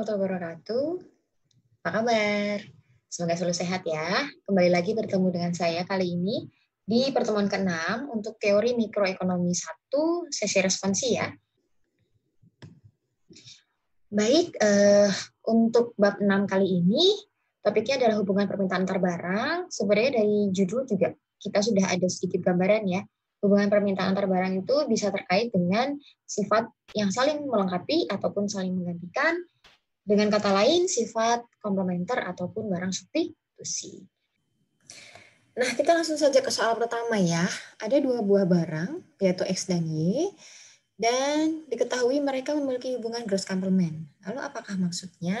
warahmatullahi wabarakatuh. Apa kabar? Semoga selalu sehat ya. Kembali lagi bertemu dengan saya kali ini di pertemuan ke-6 untuk teori mikroekonomi 1 sesi responsi ya. Baik, untuk bab 6 kali ini topiknya adalah hubungan permintaan antar barang. Sebenarnya dari judul juga kita sudah ada sedikit gambaran ya. Hubungan permintaan antar barang itu bisa terkait dengan sifat yang saling melengkapi ataupun saling menggantikan. Dengan kata lain, sifat komplementer ataupun barang substitusi. Nah, kita langsung saja ke soal pertama ya. Ada dua buah barang, yaitu X dan Y, dan diketahui mereka memiliki hubungan gross complement. Lalu apakah maksudnya?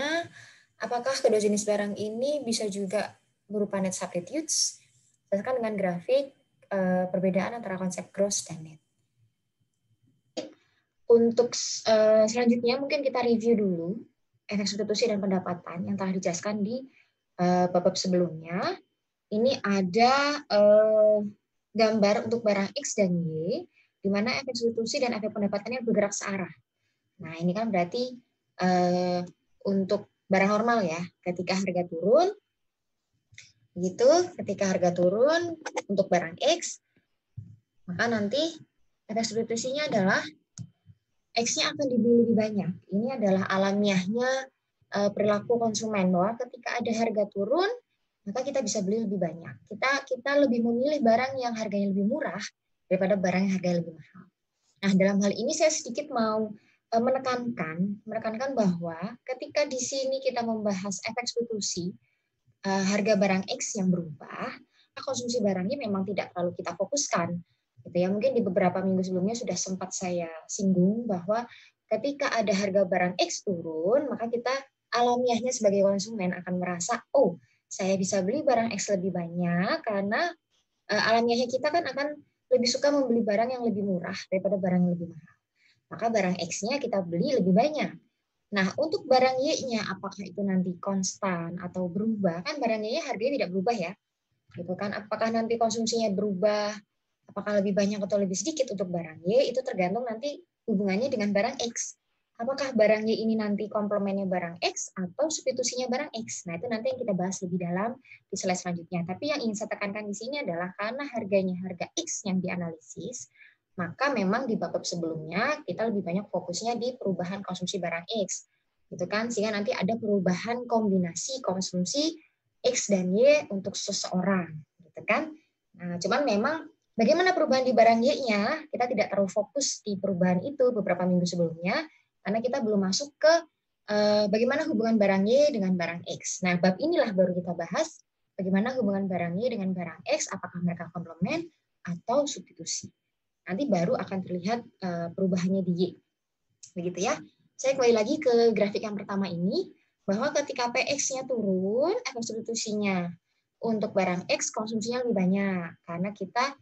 Apakah kedua jenis barang ini bisa juga berupa net substitutes? Berdasarkan dengan grafik perbedaan antara konsep gross dan net. Untuk selanjutnya mungkin kita review dulu efek substitusi dan pendapatan yang telah dijelaskan di bab sebelumnya. Ini ada gambar untuk barang X dan Y, di mana efek substitusi dan efek pendapatannya bergerak searah. Nah, ini kan berarti untuk barang normal ya, ketika harga turun, gitu, ketika harga turun untuk barang X, maka nanti efek substitusinya adalah X-nya akan dibeli lebih banyak. Ini adalah alamiahnya perilaku konsumen, bahwa ketika ada harga turun, maka kita bisa beli lebih banyak. Kita lebih memilih barang yang harganya lebih murah daripada barang yang harganya lebih mahal. Nah, dalam hal ini saya sedikit mau menekankan bahwa ketika di sini kita membahas efek substitusi, harga barang X yang berubah, konsumsi barangnya memang tidak terlalu kita fokuskan. Gitu ya, mungkin di beberapa minggu sebelumnya sudah sempat saya singgung bahwa ketika ada harga barang X turun, maka kita alamiahnya sebagai konsumen akan merasa, oh, saya bisa beli barang X lebih banyak karena alamiahnya kita kan akan lebih suka membeli barang yang lebih murah daripada barang yang lebih mahal. Maka barang X-nya kita beli lebih banyak. Nah, untuk barang Y-nya apakah itu nanti konstan atau berubah? Kan barang Y harganya tidak berubah ya. Gitu kan? Apakah nanti konsumsinya berubah? Apakah lebih banyak atau lebih sedikit untuk barang Y, itu tergantung nanti hubungannya dengan barang X. Apakah barang Y ini nanti komplemennya barang X atau substitusinya barang X? Nah, itu nanti yang kita bahas lebih dalam di slide selanjutnya. Tapi yang ingin saya tekankan di sini adalah karena harganya harga X yang dianalisis, maka memang di bab sebelumnya kita lebih banyak fokusnya di perubahan konsumsi barang X. Gitu kan? Sehingga nanti ada perubahan kombinasi konsumsi X dan Y untuk seseorang. Gitu kan? Nah, cuman memang bagaimana perubahan di barang Y-nya, kita tidak terlalu fokus di perubahan itu beberapa minggu sebelumnya, karena kita belum masuk ke bagaimana hubungan barang Y dengan barang X. Nah, bab inilah baru kita bahas bagaimana hubungan barang Y dengan barang X, apakah mereka komplement atau substitusi. Nanti baru akan terlihat perubahannya di Y. Begitu ya. Saya kembali lagi ke grafik yang pertama ini, bahwa ketika PX-nya turun, efek substitusinya untuk barang X konsumsinya lebih banyak, karena kita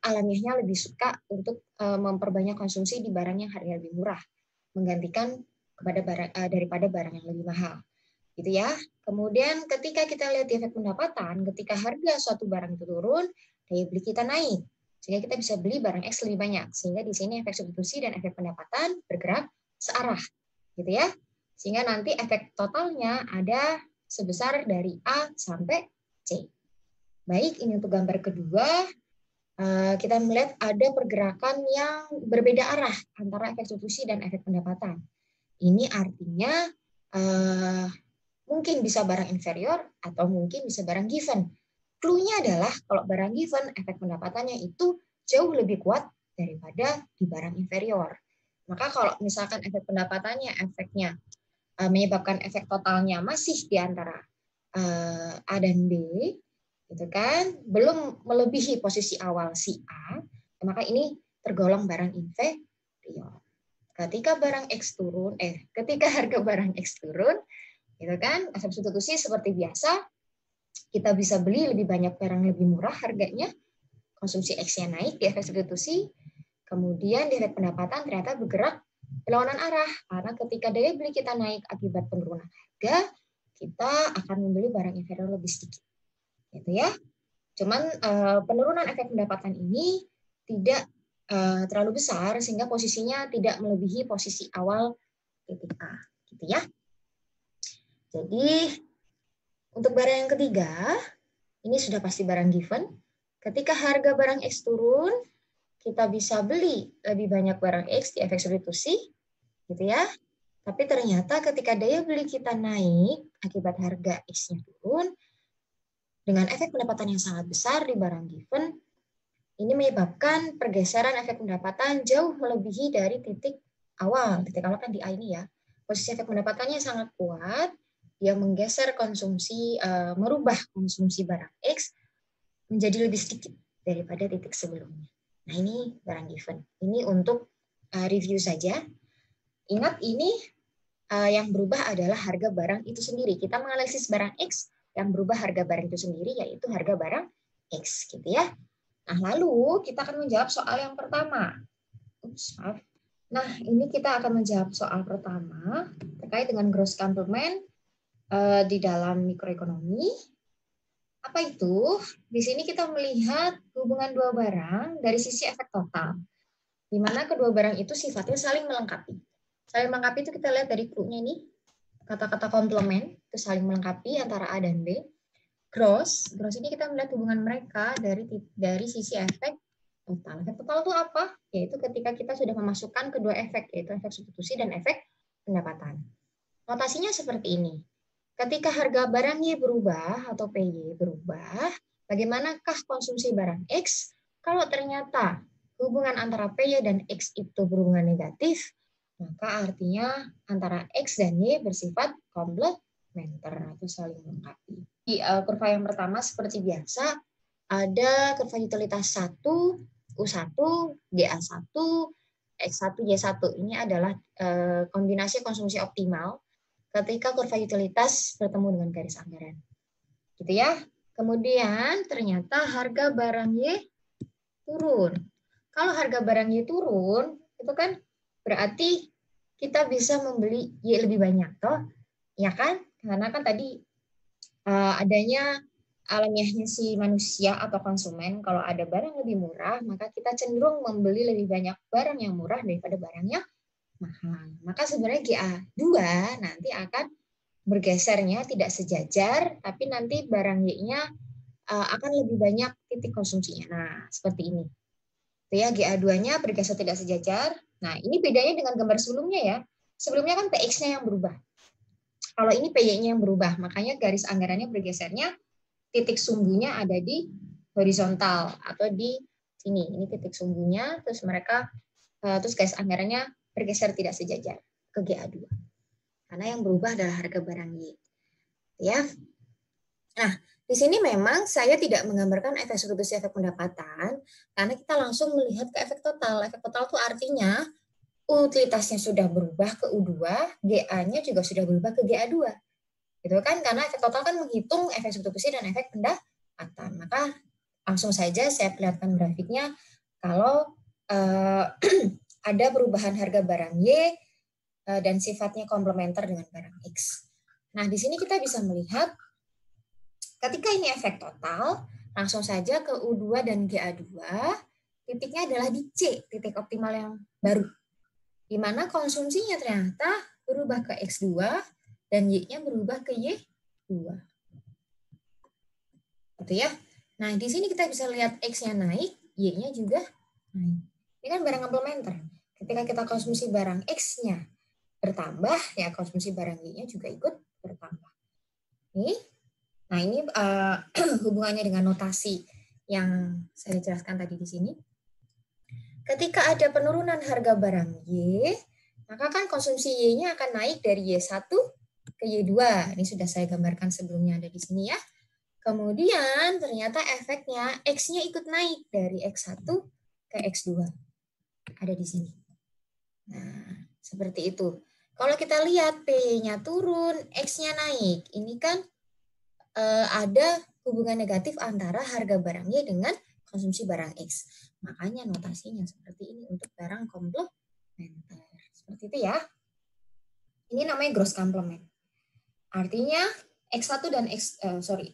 alamiahnya lebih suka untuk memperbanyak konsumsi di barang yang harganya lebih murah, menggantikan daripada barang yang lebih mahal, gitu ya. Kemudian ketika kita lihat di efek pendapatan, ketika harga suatu barang itu turun, daya beli kita naik, sehingga kita bisa beli barang X lebih banyak, sehingga di sini efek substitusi dan efek pendapatan bergerak searah, gitu ya. Sehingga nanti efek totalnya ada sebesar dari A sampai C. Baik, ini untuk gambar kedua. Kita melihat ada pergerakan yang berbeda arah antara efek substitusi dan efek pendapatan. Ini artinya mungkin bisa barang inferior atau mungkin bisa barang given. Clue-nya adalah kalau barang given, efek pendapatannya itu jauh lebih kuat daripada di barang inferior. Maka kalau misalkan efek pendapatannya, efeknya menyebabkan efek totalnya masih di antara A dan B, gitu kan, belum melebihi posisi awal si A, maka ini tergolong barang inferior. Ketika barang X turun, ketika harga barang X turun, gitu kan, efek substitusi seperti biasa, kita bisa beli lebih banyak barang lebih murah harganya, konsumsi X-nya naik di efek substitusi, kemudian di efek pendapatan ternyata bergerak berlawanan arah, karena ketika daya beli kita naik akibat penurunan harga, kita akan membeli barang inferior lebih sedikit. Gitu ya. Cuman penurunan efek pendapatan ini tidak terlalu besar sehingga posisinya tidak melebihi posisi awal titik A, gitu ya. Jadi untuk barang yang ketiga, ini sudah pasti barang given. Ketika harga barang X turun, kita bisa beli lebih banyak barang X di efek substitusi, gitu ya. Tapi ternyata ketika daya beli kita naik akibat harga X-nya turun, dengan efek pendapatan yang sangat besar di barang given, ini menyebabkan pergeseran efek pendapatan jauh melebihi dari titik awal. Titik awal kan di A ini ya. Posisi efek pendapatannya sangat kuat, dia menggeser konsumsi, merubah konsumsi barang X menjadi lebih sedikit daripada titik sebelumnya. Nah ini barang given. Ini untuk review saja. Ingat ini yang berubah adalah harga barang itu sendiri. Kita menganalisis barang X, yang berubah harga barang itu sendiri yaitu harga barang X, gitu ya. Nah, lalu kita akan menjawab soal yang pertama. Maaf. Nah, ini kita akan menjawab soal pertama terkait dengan gross complement di dalam mikroekonomi. Apa itu? Di sini kita melihat hubungan dua barang dari sisi efek total, di mana kedua barang itu sifatnya saling melengkapi. Saling melengkapi itu kita lihat dari clue-nya ini, kata-kata komplement itu saling melengkapi antara A dan B. Gross ini kita melihat hubungan mereka dari sisi efek total. Efek total itu apa? Yaitu ketika kita sudah memasukkan kedua efek, yaitu efek substitusi dan efek pendapatan. Notasinya seperti ini. Ketika harga barang Y berubah atau PY berubah, bagaimanakah konsumsi barang X? Kalau ternyata hubungan antara PY dan X itu berhubungan negatif, maka artinya antara X dan Y bersifat komplementer atau saling melengkapi. Di kurva yang pertama seperti biasa, ada kurva utilitas 1, U1, GA1, X1, Y1. Ini adalah kombinasi konsumsi optimal ketika kurva utilitas bertemu dengan garis anggaran. Gitu ya. Kemudian ternyata harga barang Y turun. Kalau harga barang Y turun, itu kan berarti kita bisa membeli Y lebih banyak, toh? Ya kan? Karena kan tadi adanya alamiahnya si manusia atau konsumen, kalau ada barang lebih murah, maka kita cenderung membeli lebih banyak barang yang murah daripada barang yang mahal. Maka sebenarnya GA2 nanti akan bergesernya tidak sejajar, tapi nanti barang Y-nya akan lebih banyak titik konsumsinya. Nah, seperti ini. Itu ya, GA2-nya bergeser tidak sejajar. Nah, ini bedanya dengan gambar sebelumnya ya. Sebelumnya kan PX-nya yang berubah. Kalau ini PY-nya yang berubah, makanya garis anggarannya bergesernya, titik sumbunya ada di horizontal atau di sini. Ini titik sumbunya, terus garis anggarannya bergeser tidak sejajar ke GA2. Karena yang berubah adalah harga barang Y. Ya. Nah, di sini memang saya tidak menggambarkan efek substitusi efek pendapatan, karena kita langsung melihat ke efek total. Efek total itu artinya utilitasnya sudah berubah ke U2, GA-nya juga sudah berubah ke GA2. Gitu kan? Karena efek total kan menghitung efek substitusi dan efek pendapatan. Maka langsung saja saya perlihatkan grafiknya kalau ada perubahan harga barang Y dan sifatnya komplementer dengan barang X. Nah, di sini kita bisa melihat ketika ini efek total, langsung saja ke U2 dan GA2, titiknya adalah di C, titik optimal yang baru. Di mana konsumsinya ternyata berubah ke X2 dan Y-nya berubah ke Y2. Gitu ya. Nah, di sini kita bisa lihat X-nya naik, Y-nya juga naik. Ini kan barang komplementer. Ketika kita konsumsi barang X-nya bertambah, ya konsumsi barang Y-nya juga ikut bertambah. Nah, ini hubungannya dengan notasi yang saya jelaskan tadi di sini. Ketika ada penurunan harga barang Y, maka kan konsumsi Y-nya akan naik dari Y1 ke Y2. Ini sudah saya gambarkan sebelumnya ada di sini ya. Kemudian ternyata efeknya X-nya ikut naik dari X1 ke X2. Ada di sini. Nah, seperti itu. Kalau kita lihat P-nya turun, X-nya naik. Ini kan ada hubungan negatif antara harga barang Y dengan konsumsi barang X. Makanya notasinya seperti ini untuk barang komplementer. Seperti itu ya. Ini namanya gross complement. Artinya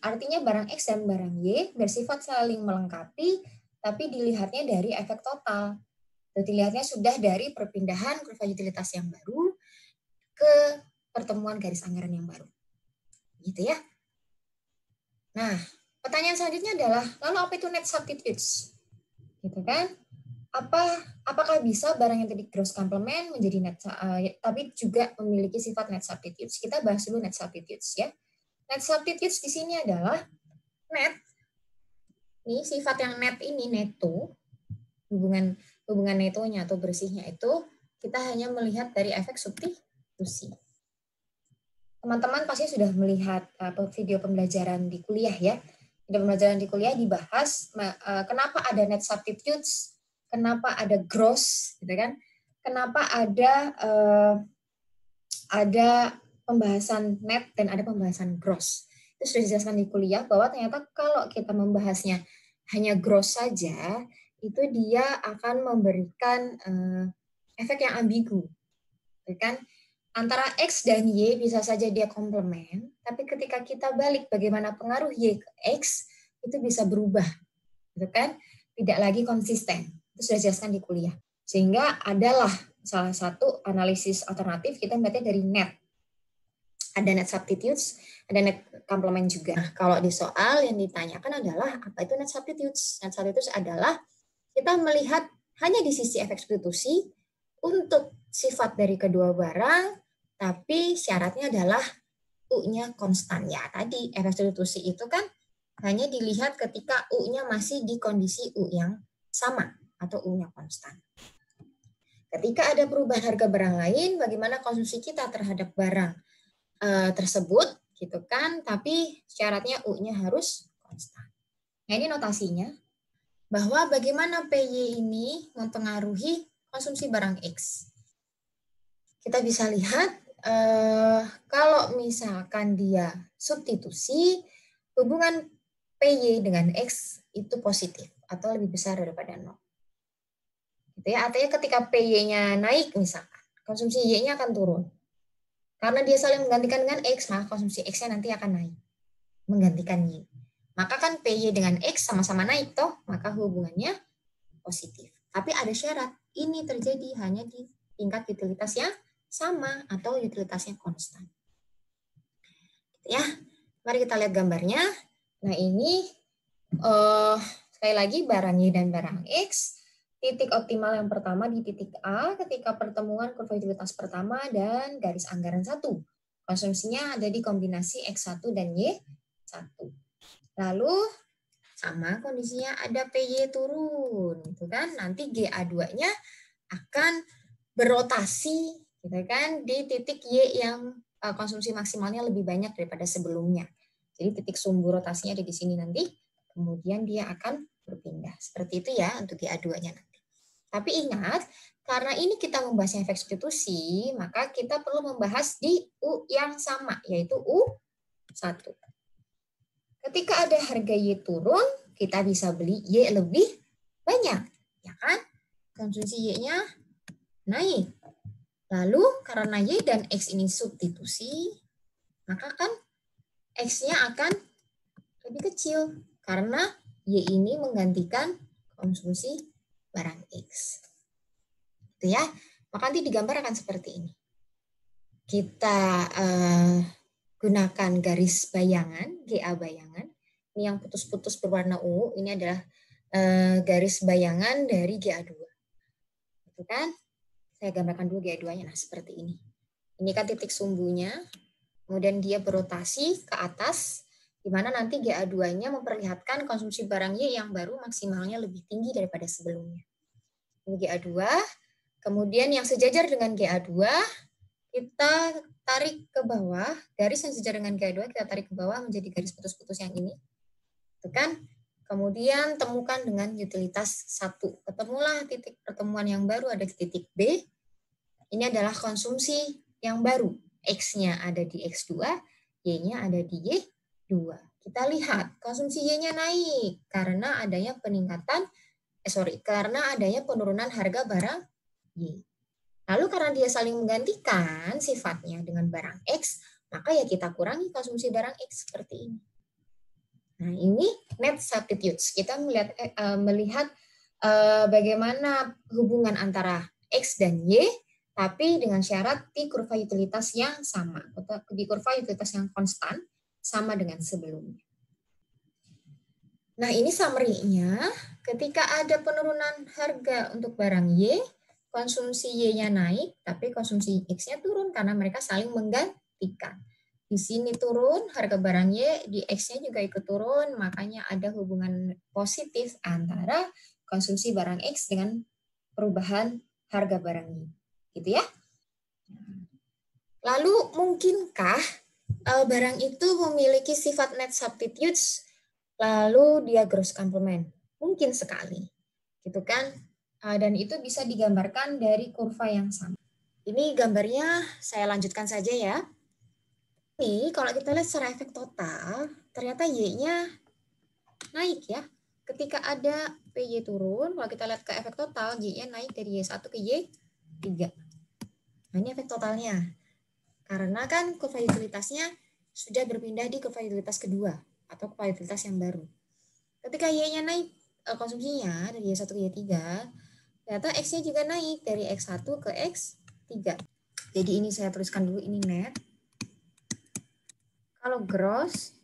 artinya barang X dan barang Y bersifat saling melengkapi, tapi dilihatnya dari efek total. Dilihatnya sudah dari perpindahan kurva utilitas yang baru ke pertemuan garis anggaran yang baru. gitu ya. Nah, pertanyaan selanjutnya adalah, lalu apa itu net substitutes? Gitu kan? Apakah bisa barang yang tadi gross complement menjadi net, tapi juga memiliki sifat net substitutes? Kita bahas dulu net substitutes ya. Net substitutes di sini adalah net. Ini sifat yang net ini, neto, hubungan netonya atau bersihnya itu kita hanya melihat dari efek substitusi. Teman-teman pasti sudah melihat video pembelajaran di kuliah ya. Video pembelajaran di kuliah dibahas kenapa ada net substitutes, kenapa ada gross, gitu kan? Kenapa ada pembahasan net dan ada pembahasan gross. Itu sudah dijelaskan di kuliah bahwa ternyata kalau kita membahasnya hanya gross saja, itu dia akan memberikan efek yang ambigu, gitu kan? Antara X dan Y bisa saja dia komplement, tapi ketika kita balik bagaimana pengaruh Y ke X, itu bisa berubah, gitu kan? Tidak lagi konsisten. Itu sudah dijelaskan di kuliah. Sehingga adalah salah satu analisis alternatif kita melihatnya dari net. Ada net substitutes, ada net complement juga. Nah, kalau di soal yang ditanyakan adalah apa itu net substitutes? Net substitutes adalah kita melihat hanya di sisi efek substitusi untuk sifat dari kedua barang, tapi syaratnya adalah U-nya konstan. Ya, tadi efek substitusi itu kan hanya dilihat ketika U-nya masih di kondisi U yang sama atau U-nya konstan. Ketika ada perubahan harga barang lain, bagaimana konsumsi kita terhadap barang tersebut, gitu kan? Tapi syaratnya U-nya harus konstan. Nah, ini notasinya bahwa bagaimana PY ini mempengaruhi konsumsi barang X. Kita bisa lihat kalau misalkan dia substitusi, hubungan PY dengan X itu positif atau lebih besar daripada 0. Gitu ya, artinya ketika PY-nya naik misalkan, konsumsi Y-nya akan turun. Karena dia saling menggantikan dengan X, maka konsumsi X-nya nanti akan naik, menggantikan Y. Maka kan PY dengan X sama-sama naik toh, maka hubungannya positif. Tapi ada syarat, ini terjadi hanya di tingkat utilitas yang sama atau utilitasnya konstan. Ya, mari kita lihat gambarnya. Nah, ini sekali lagi barang Y dan barang X. Titik optimal yang pertama di titik A ketika pertemuan kurva utilitas pertama dan garis anggaran 1. Konsumsinya ada di kombinasi X1 dan Y1. Lalu sama kondisinya ada PY turun, gitu kan? Nanti GA2-nya akan berotasi, gitu kan, di titik Y yang konsumsi maksimalnya lebih banyak daripada sebelumnya. Jadi titik sumbu rotasinya ada di sini nanti, kemudian dia akan berpindah. Seperti itu ya untuk GA2-nya nanti. Tapi ingat, karena ini kita membahasnya efek substitusi, maka kita perlu membahas di U yang sama, yaitu U1. Ketika ada harga Y turun, kita bisa beli Y lebih banyak, ya kan? Konsumsi Y-nya naik. Lalu karena Y dan X ini substitusi, maka kan X-nya akan lebih kecil karena Y ini menggantikan konsumsi barang X. Itu ya. Maka nanti digambar akan seperti ini. Kita gunakan garis bayangan, GA bayangan. Ini yang putus-putus berwarna ungu, ini adalah garis bayangan dari GA2. Itu kan? Saya gambarkan dulu GA2-nya. Nah, seperti ini. Ini kan titik sumbunya. Kemudian dia berotasi ke atas, di mana nanti GA2-nya memperlihatkan konsumsi barang Y yang baru maksimalnya lebih tinggi daripada sebelumnya. Ini GA2. Kemudian yang sejajar dengan GA2, kita tarik ke bawah, garis yang sejajar dengan GA2 kita tarik ke bawah menjadi garis putus-putus yang ini. Itu kan? Kemudian temukan dengan utilitas 1. Ketemulah titik pertemuan yang baru ada di titik B. Ini adalah konsumsi yang baru. X-nya ada di X2, Y-nya ada di Y2. Kita lihat konsumsi Y-nya naik karena adanya karena adanya penurunan harga barang Y. Lalu karena dia saling menggantikan sifatnya dengan barang X, maka ya kita kurangi konsumsi barang X seperti ini. Nah, ini net substitutes. Kita melihat bagaimana hubungan antara X dan Y, tapi dengan syarat di kurva utilitas yang sama, atau di kurva utilitas yang konstan, sama dengan sebelumnya. Nah, ini summary-nya. Ketika ada penurunan harga untuk barang Y, konsumsi Y-nya naik, tapi konsumsi X-nya turun karena mereka saling menggantikan. Di sini turun, harga barang Y, di X-nya juga ikut turun, makanya ada hubungan positif antara konsumsi barang X dengan perubahan harga barang Y. Gitu ya. Lalu, mungkinkah barang itu memiliki sifat net substitutes lalu dia gross complement? Mungkin sekali, gitu kan? Dan itu bisa digambarkan dari kurva yang sama. Ini gambarnya saya lanjutkan saja ya. Ini kalau kita lihat secara efek total, ternyata Y-nya naik ya. Ketika ada PY turun, kalau kita lihat ke efek total, Y-nya naik dari Y1 ke Y3. Nah, ini efek totalnya. Karena kan kurva utilitasnya sudah berpindah di kurva utilitas kedua atau kurva utilitas yang baru. Ketika Y-nya naik konsumsinya dari Y1 ke Y3, ternyata X-nya juga naik dari X1 ke X3. Jadi ini saya tuliskan dulu, ini net. Kalau gross,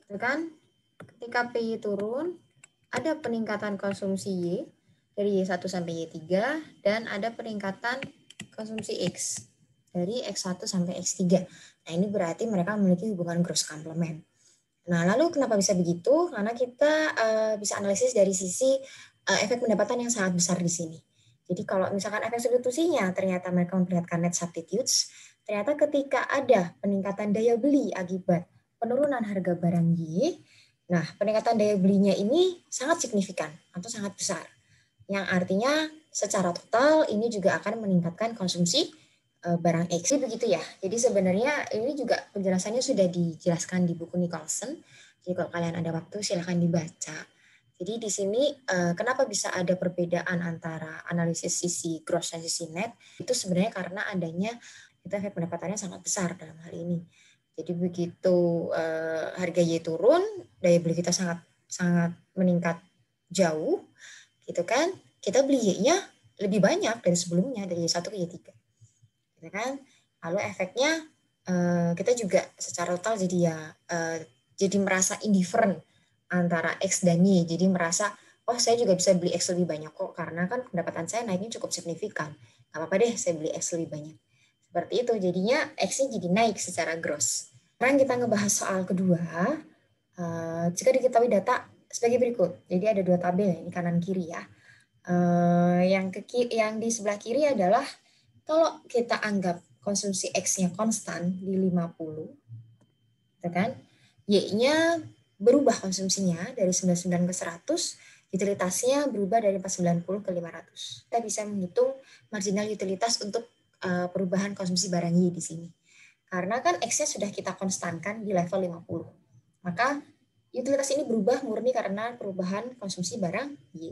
itu kan ketika PY turun, ada peningkatan konsumsi Y dari Y1 sampai Y3, dan ada peningkatan konsumsi X dari X1 sampai X3. Nah, ini berarti mereka memiliki hubungan gross complement. Nah, lalu kenapa bisa begitu? Karena kita bisa analisis dari sisi efek pendapatan yang sangat besar di sini. Jadi kalau misalkan efek substitusinya ternyata mereka memperlihatkan net substitutes, ternyata ketika ada peningkatan daya beli akibat penurunan harga barang Y, nah peningkatan daya belinya ini sangat signifikan atau sangat besar. Yang artinya secara total ini juga akan meningkatkan konsumsi barang X. Begitu ya. Jadi sebenarnya ini juga penjelasannya sudah dijelaskan di buku Nicholson. Jadi kalau kalian ada waktu silahkan dibaca. Jadi di sini kenapa bisa ada perbedaan antara analisis sisi gross dan sisi net? Itu sebenarnya karena adanya itu efek pendapatannya sangat besar dalam hal ini. Jadi begitu harga Y turun, daya beli kita sangat meningkat jauh, gitu kan? Kita beli Y-nya lebih banyak dari sebelumnya, dari Y1 ke Y3. Gitu kan? Lalu efeknya kita juga secara total jadi merasa indifferent antara X dan Y. Jadi merasa, oh saya juga bisa beli X lebih banyak kok, karena kan pendapatan saya naiknya cukup signifikan. Gak apa-apa deh saya beli X lebih banyak. Seperti itu, jadinya X-nya jadi naik secara gross. Sekarang kita ngebahas soal kedua. Jika diketahui data sebagai berikut. Jadi ada dua tabel, ini kanan kiri ya. Yang di sebelah kiri adalah kalau kita anggap konsumsi X-nya konstan di 50, gitu kan? Y-nya berubah konsumsinya dari 99 ke 100, utilitasnya berubah dari 490 ke 500. Kita bisa menghitung marginal utilitas untuk perubahan konsumsi barang Y di sini. Karena kan X-nya sudah kita konstankan di level 50. Maka utilitas ini berubah murni karena perubahan konsumsi barang Y.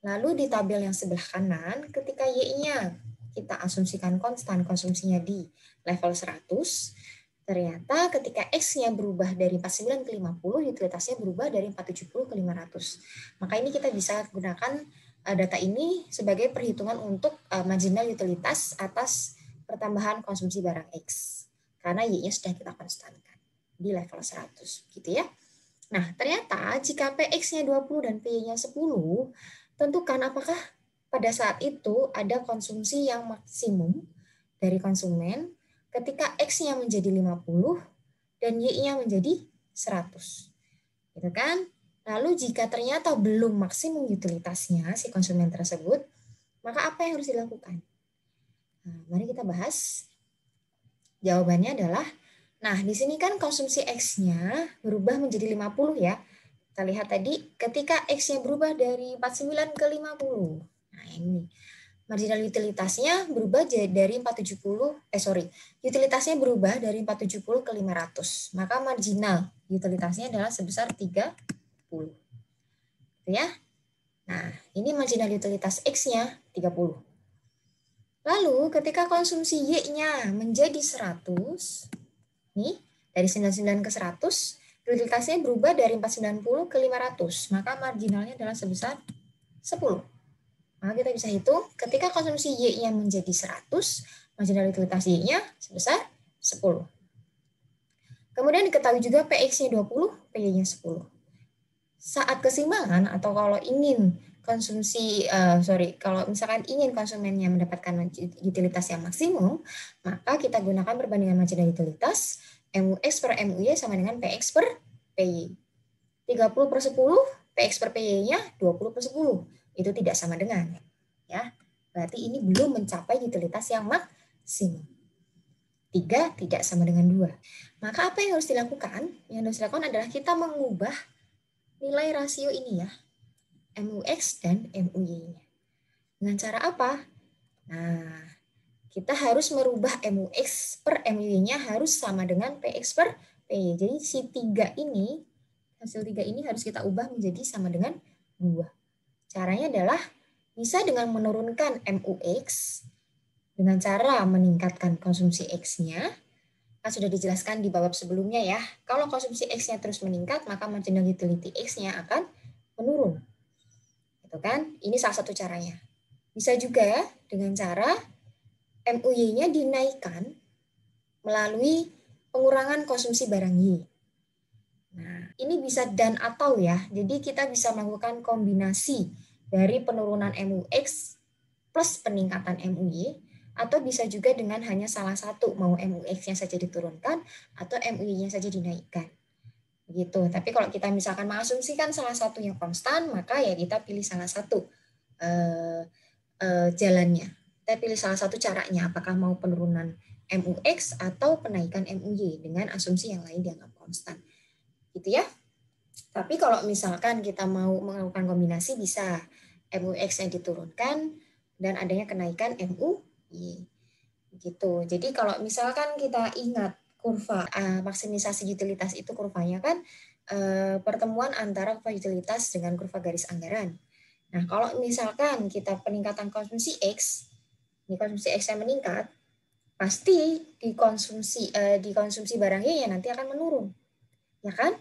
Lalu di tabel yang sebelah kanan, ketika Y-nya kita asumsikan konstan konsumsinya di level 100, ternyata ketika X-nya berubah dari 49 ke 50, utilitasnya berubah dari 470 ke 500. Maka ini kita bisa gunakan data ini sebagai perhitungan untuk marginal utilitas atas pertambahan konsumsi barang X. Karena Y-nya sudah kita konstankan di level 100, gitu ya. Nah, ternyata jika PX-nya 20 dan PY-nya 10, tentukan apakah pada saat itu ada konsumsi yang maksimum dari konsumen ketika X-nya menjadi 50 dan Y-nya menjadi 100. Gitu kan? Lalu jika ternyata belum maksimum utilitasnya si konsumen tersebut, maka apa yang harus dilakukan? Nah, mari kita bahas. Jawabannya adalah, nah di sini kan konsumsi X-nya berubah menjadi 50 ya. Kita lihat tadi ketika X-nya berubah dari 49 ke 50. Nah, ini marginal utilitasnya berubah dari 470, utilitasnya berubah dari 470 ke 500. Maka marginal utilitasnya adalah sebesar 30. Gitu ya. Nah, ini marginal utilitas X-nya 30. Lalu ketika konsumsi Y-nya menjadi 100, nih, dari 99 ke 100, utilitasnya berubah dari 490 ke 500, maka marginalnya adalah sebesar 10. Maka kita bisa hitung ketika konsumsi Y-nya menjadi 100, marginal utilitas Y-nya sebesar 10. Kemudian diketahui juga PX-nya 20, PY-nya 10. Saat keseimbangan atau kalau ingin konsumsi, kalau misalkan ingin konsumennya mendapatkan utilitas yang maksimum, maka kita gunakan perbandingan margin dan utilitas, MUX per MUY sama dengan PX per PY. 30 per 10, PX per PY-nya 20 per 10. Itu tidak sama dengan. Ya, berarti ini belum mencapai utilitas yang maksimum. 3 tidak sama dengan 2. Maka apa yang harus dilakukan? Yang harus dilakukan adalah kita mengubah nilai rasio ini ya, MUX dan MUY-nya. Dengan cara apa? Nah, kita harus merubah MUX per MUY-nya harus sama dengan PX per PY. Jadi si 3 ini, hasil 3 ini harus kita ubah menjadi sama dengan 2. Caranya adalah bisa dengan menurunkan MUX dengan cara meningkatkan konsumsi X-nya. Kan sudah dijelaskan di bab sebelumnya ya. Kalau konsumsi X-nya terus meningkat, maka marginal utility X-nya akan menurun. Gitu kan? Ini salah satu caranya. Bisa juga dengan cara MUY-nya dinaikkan melalui pengurangan konsumsi barang Y. Nah, ini bisa dan atau ya. Jadi kita bisa melakukan kombinasi dari penurunan MUX plus peningkatan MUY, atau bisa juga dengan hanya salah satu, mau MUX-nya saja diturunkan atau MUY-nya saja dinaikkan. Begitu. Tapi kalau kita misalkan mengasumsikan salah satu yang konstan, maka ya kita pilih salah satu jalannya. Kita pilih salah satu caranya, apakah mau penurunan MUX atau penaikan MUY dengan asumsi yang lain dianggap konstan. Gitu ya. Tapi kalau misalkan kita mau melakukan kombinasi, bisa MUX-nya diturunkan dan adanya kenaikan MUY. Gitu. Jadi kalau misalkan kita ingat kurva maksimisasi utilitas itu kurvanya kan pertemuan antara kurva utilitas dengan kurva garis anggaran. Nah, kalau misalkan kita peningkatan konsumsi X, ini konsumsi X yang meningkat, pasti dikonsumsi barang Y yang nanti akan menurun. Ya kan?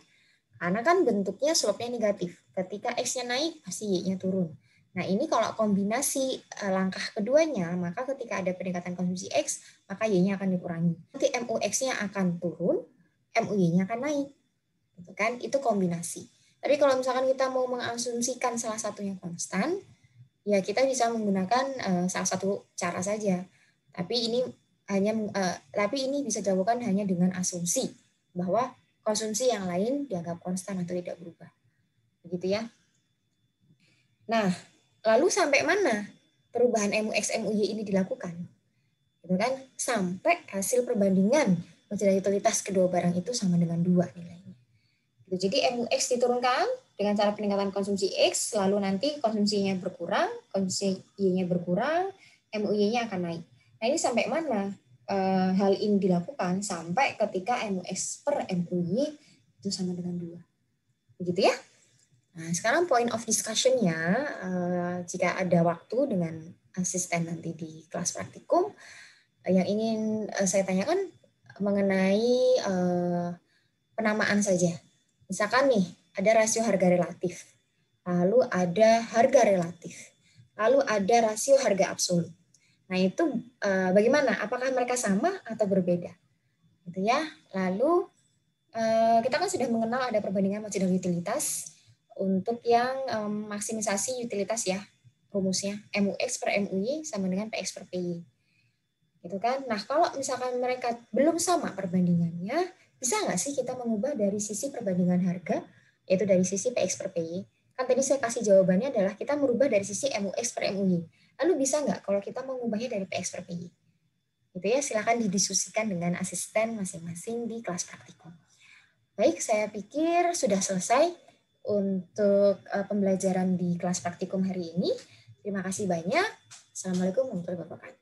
Karena kan bentuknya slope-nya negatif. Ketika X-nya naik, pasti Y-nya turun. Nah, ini kalau kombinasi langkah keduanya, maka ketika ada peningkatan konsumsi X, maka Y-nya akan dikurangi. Nanti MUX-nya akan turun, MUY-nya akan naik. Gitu kan? Itu kombinasi. Tapi kalau misalkan kita mau mengasumsikan salah satunya konstan, ya kita bisa menggunakan salah satu cara saja. Tapi ini bisa dilakukan hanya dengan asumsi bahwa konsumsi yang lain dianggap konstan atau tidak berubah. Begitu ya. Nah, lalu sampai mana perubahan MUX MUY ini dilakukan? Gitu kan? Sampai hasil perbandingan marginal utilitas kedua barang itu sama dengan 2 nilainya. Jadi MUX diturunkan dengan cara peningkatan konsumsi X, lalu nanti konsumsinya berkurang, konsumsi Y-nya berkurang, MUY-nya akan naik. Nah, ini sampai mana hal ini dilakukan? Sampai ketika MUX per MUY itu sama dengan 2. Begitu ya? Nah, sekarang point of discussion-nya, jika ada waktu dengan asisten nanti di kelas praktikum, yang ingin saya tanyakan mengenai penamaan saja. Misalkan nih, ada rasio harga relatif, lalu ada harga relatif, lalu ada rasio harga absolut. Nah, itu bagaimana? Apakah mereka sama atau berbeda? Gitu ya. Lalu kita kan sudah mengenal ada perbandingan marginal utilitas untuk yang maksimisasi utilitas ya, rumusnya MUX per MUY sama dengan PX per PY. Gitu kan? Nah, kalau misalkan mereka belum sama perbandingannya, bisa nggak sih kita mengubah dari sisi perbandingan harga, yaitu dari sisi PX per PY? Kan tadi saya kasih jawabannya adalah kita merubah dari sisi MUX per MUY. Lalu bisa nggak kalau kita mengubahnya dari PX per PY? Gitu ya, silakan didiskusikan dengan asisten masing-masing di kelas praktikum. Baik, saya pikir sudah selesai untuk pembelajaran di kelas praktikum hari ini. Terima kasih banyak. Assalamualaikum warahmatullahi wabarakatuh.